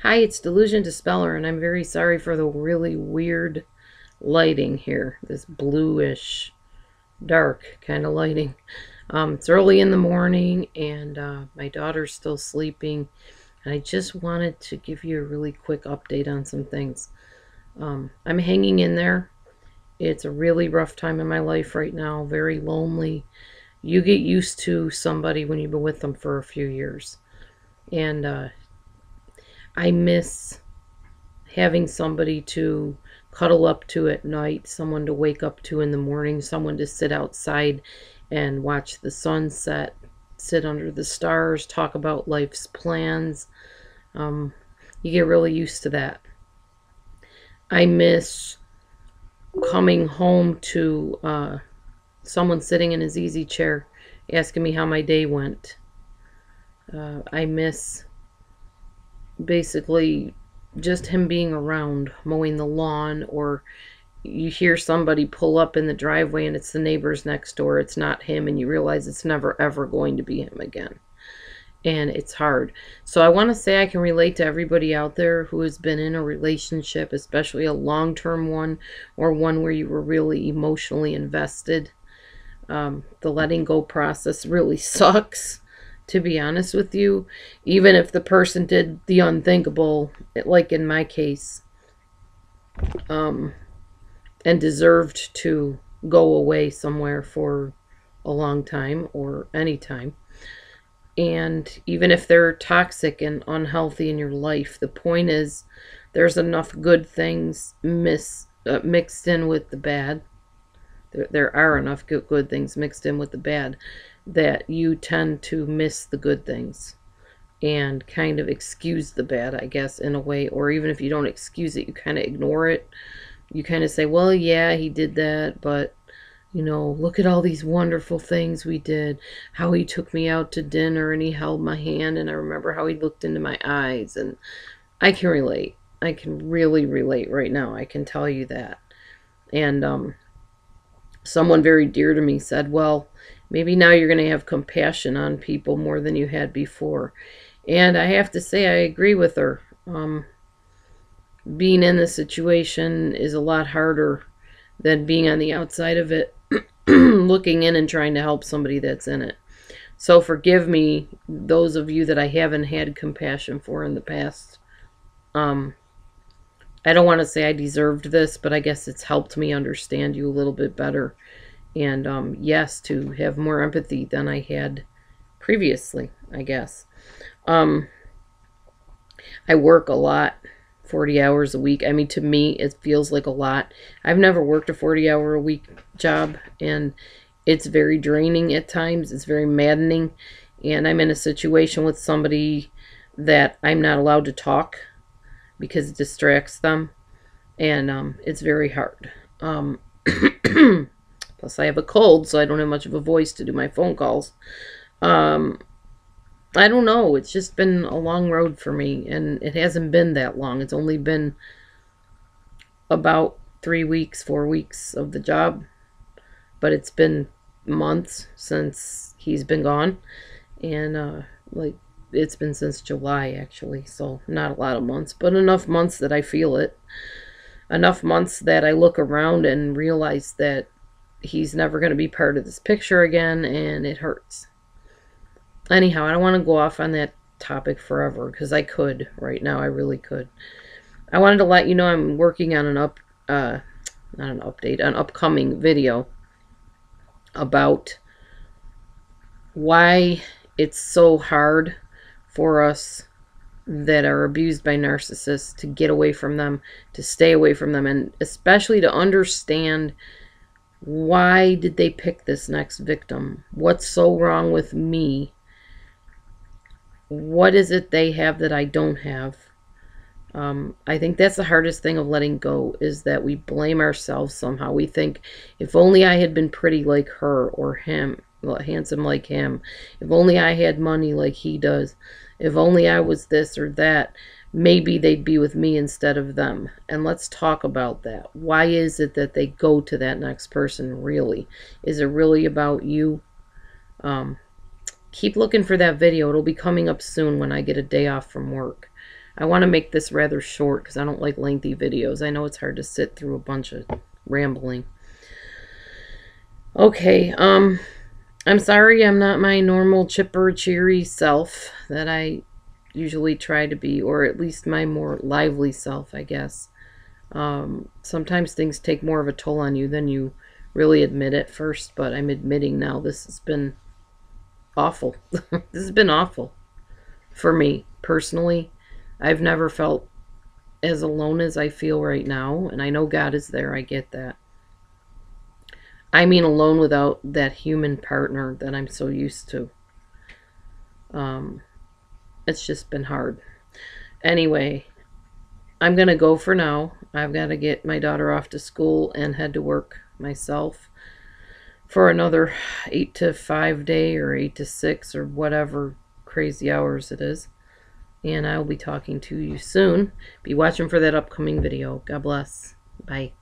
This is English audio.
Hi, it's DelusionDispeller, and I'm very sorry for the really weird lighting here. This bluish, dark kind of lighting. It's early in the morning, and my daughter's still sleeping, and I just wanted to give you a really quick update on some things. I'm hanging in there. It's a really rough time in my life right now, very lonely. You get used to somebody when you've been with them for a few years, and I miss having somebody to cuddle up to at night, someone to wake up to in the morning, someone to sit outside and watch the sunset, sit under the stars, talk about life's plans. You get really used to that. I miss coming home to someone sitting in his easy chair asking me how my day went. I miss basically just him being around, mowing the lawn, or you hear somebody pull up in the driveway and it's the neighbors next door. It's not him, and you realize it's never ever going to be him again. And it's hard. So I want to say I can relate to everybody out there who has been in a relationship, especially a long-term one, or one where you were really emotionally invested. The letting go process really sucks, to be honest with you. Even if the person did the unthinkable, like in my case, and deserved to go away somewhere for a long time or any time. And even if they're toxic and unhealthy in your life, the point is there's enough good things mixed in with the bad. There are enough good things mixed in with the bad that you tend to miss the good things and kind of excuse the bad, I guess, in a way. Or even if you don't excuse it, you kind of ignore it. You kind of say, well, yeah, he did that, but you know, look at all these wonderful things we did. How he took me out to dinner and he held my hand, and I remember how he looked into my eyes. And I can relate. I can really relate right now. I can tell you that. And someone very dear to me said, well, maybe now you're going to have compassion on people more than you had before. And I have to say, I agree with her. Being in the situation is a lot harder than being on the outside of it, looking in and trying to help somebody that's in it. So forgive me, those of you that I haven't had compassion for in the past. I don't want to say I deserved this, but I guess it's helped me understand you a little bit better. And yes, to have more empathy than I had previously, I guess. I work a lot. 40 hours a week. I mean, to me, it feels like a lot. I've never worked a 40-hour-a-week job, and it's very draining at times. It's very maddening, and I'm in a situation with somebody that I'm not allowed to talk because it distracts them, and it's very hard. Plus, I have a cold, so I don't have much of a voice to do my phone calls. I don't know. It's just been a long road for me, and it hasn't been that long. It's only been about 3 weeks, 4 weeks of the job, but it's been months since he's been gone, and like it's been since July actually, so not a lot of months, but enough months that I feel it. Enough months that I look around and realize that he's never going to be part of this picture again, and it hurts. Anyhow, I don't want to go off on that topic forever because I could right now. I really could. I wanted to let you know I'm working on an upcoming video about why it's so hard for us that are abused by narcissists to get away from them, to stay away from them, and especially to understand why did they pick this next victim? What's so wrong with me? What is it they have that I don't have? I think that's the hardest thing of letting go, is that we blame ourselves somehow. We think, if only I had been pretty like her or him, handsome like him, if only I had money like he does, if only I was this or that, maybe they'd be with me instead of them. And let's talk about that. Why is it that they go to that next person really? Is it really about you? Keep looking for that video. It'll be coming up soon when I get a day off from work. I want to make this rather short because I don't like lengthy videos. I know it's hard to sit through a bunch of rambling. Okay, I'm sorry I'm not my normal chipper, cheery self that I usually try to be, or at least my more lively self, I guess. Sometimes things take more of a toll on you than you really admit at first, but I'm admitting now this has been awful. This has been awful for me personally. I've never felt as alone as I feel right now, and I know God is there. I get that. I mean alone without that human partner that I'm so used to. Um, it's just been hard. Anyway, I'm going to go for now. I've got to get my daughter off to school and head to work myself for another 8 to 5 day or 8 to 6 or whatever crazy hours it is. And I'll be talking to you soon. Be watching for that upcoming video. God bless. Bye.